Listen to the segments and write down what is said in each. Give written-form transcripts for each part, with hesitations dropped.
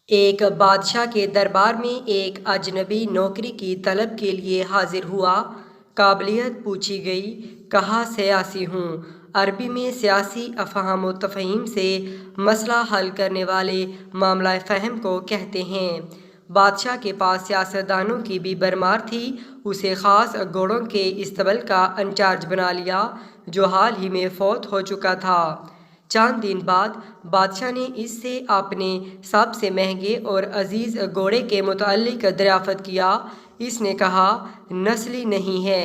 ایک بادشاہ کے دربار میں ایک اجنبی نوکری کی طلب کے لیے حاضر ہوا۔ قابلیت پوچھی گئی، کہا سیاسی ہوں۔ عربی میں سیاسی افہام و تفہیم سے مسئلہ حل کرنے والے معاملہ فہم کو کہتے ہیں۔ بادشاہ کے پاس سیاستدانوں کی بھی بھرمار تھی۔ اسے خاص گھوڑوں کے اسطبل کا انچارج بنا لیا جو حال ہی میں فوت ہو چکا تھا۔ چند دن بعد بادشاہ نے اس سے اپنے سب سے مہنگے اور عزیز گھوڑے کے متعلق دریافت کیا۔ اس نے کہا، نسلی نہیں ہے۔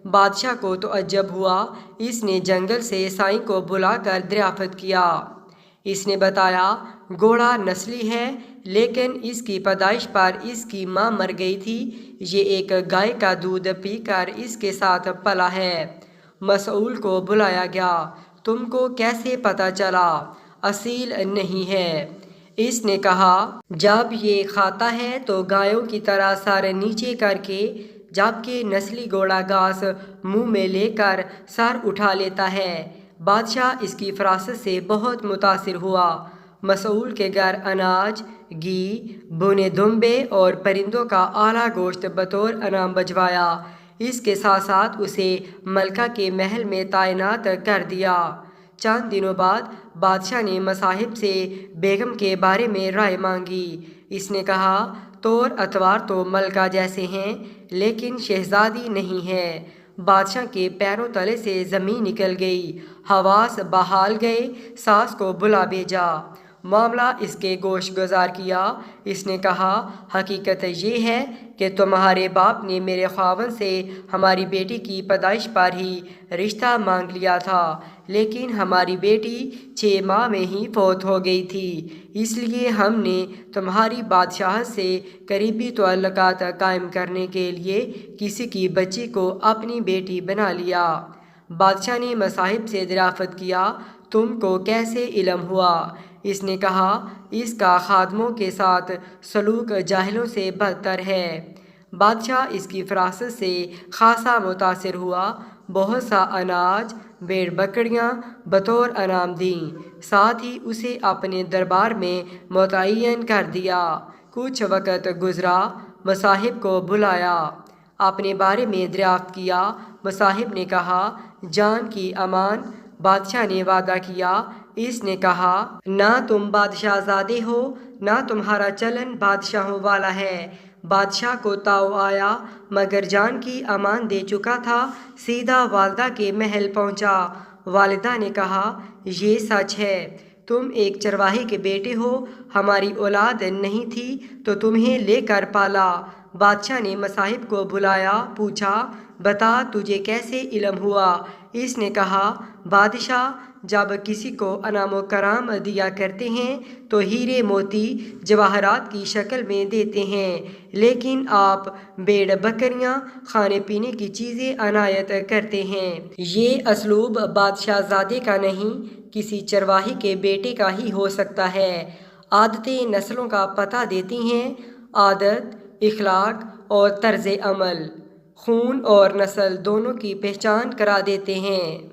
بادشاہ کو تعجب ہوا۔ اس نے جنگل سے سائیں کو بلا کر دریافت کیا۔ اس نے بتایا، گھوڑا نسلی ہے، لیکن اس کی پیدائش پر اس کی ماں مر گئی تھی۔ یہ ایک گائے کا دودھ پی کر اس کے ساتھ پلا ہے۔ مسؤول کو بلایا گیا۔ تم کو کیسے پتہ چلا؟ اصیل نہیں ہے۔ اس نے کہا، جب یہ کھاتا ہے تو گایوں کی طرح سر نیچے کر کے، جبکہ نسلی گھوڑا گھاس منہ میں لے کر سر اٹھا لیتا ہے۔ بادشاہ اس کی فراست سے بہت متاثر ہوا۔ مسؤول کے گھر اناج، گھی، بھنے دمبے اور پرندوں کا اعلیٰ گوشت بطور انعام بھجوایا۔ اس کے ساتھ ساتھ اسے ملکہ کے محل میں تعینات کر دیا۔ چند دنوں بعد بادشاہ نے مصاحب سے بیگم کے بارے میں رائے مانگی۔ اس نے کہا، طور اتوار تو ملکہ جیسے ہیں، لیکن شہزادی نہیں ہے۔ بادشاہ کے پیروں تلے سے زمین نکل گئی۔ حواس بحال گئے۔ ساس کو بلا بھیجا۔ معاملہ اس کے گوش گزار کیا۔ اس نے کہا، حقیقت یہ ہے کہ تمہارے باپ نے میرے خاوند سے ہماری بیٹی کی پیدائش پر ہی رشتہ مانگ لیا تھا، لیکن ہماری بیٹی 6 ماہ میں ہی فوت ہو گئی تھی۔ اس لیے ہم نے تمہاری بادشاہت سے قریبی تعلقات قائم کرنے کے لیے کسی کی بچی کو اپنی بیٹی بنا لیا۔ بادشاہ نے مصاحب سے دریافت کیا، تم کو کیسے علم ہوا؟ اس نے کہا، اس کا خادموں کے ساتھ سلوک جاہلوں سے بدتر ہے۔ بادشاہ اس کی فراست سے خاصا متاثر ہوا۔ بہت سا اناج، بھیڑ بکریاں بطور انعام دیں، ساتھ ہی اسے اپنے دربار میں متعین کر دیا۔ کچھ وقت گزرا۔ مصاحب کو بلایا، اپنے بارے میں دریافت کیا۔ مصاحب نے کہا، جان کی امان۔ بادشاہ نے وعدہ کیا۔ اس نے کہا، نہ تم بادشاہ زادے ہو، نہ تمہارا چلن بادشاہوں والا ہے۔ بادشاہ کو تاؤ آیا، مگر جان کی امان دے چکا تھا۔ سیدھا والدہ کے محل پہنچا۔ والدہ نے کہا، یہ سچ ہے، تم ایک چرواہے کے بیٹے ہو، ہماری اولاد نہیں تھی تو تمہیں لے کر پالا۔ بادشاہ نے مصاحب کو بلایا، پوچھا، بتا تجھے کیسے علم ہوا؟ اس نے کہا، بادشاہ جب کسی کو انعام و کرام دیا کرتے ہیں تو ہیرے موتی جواہرات کی شکل میں دیتے ہیں، لیکن آپ بھیڑ بکریاں، کھانے پینے کی چیزیں عنایت کرتے ہیں۔ یہ اسلوب بادشاہ زادے کا نہیں، کسی چرواہے کے بیٹے کا ہی ہو سکتا ہے۔ عادتیں نسلوں کا پتہ دیتی ہیں۔ عادت، اخلاق اور طرز عمل خون اور نسل دونوں کی پہچان کرا دیتے ہیں۔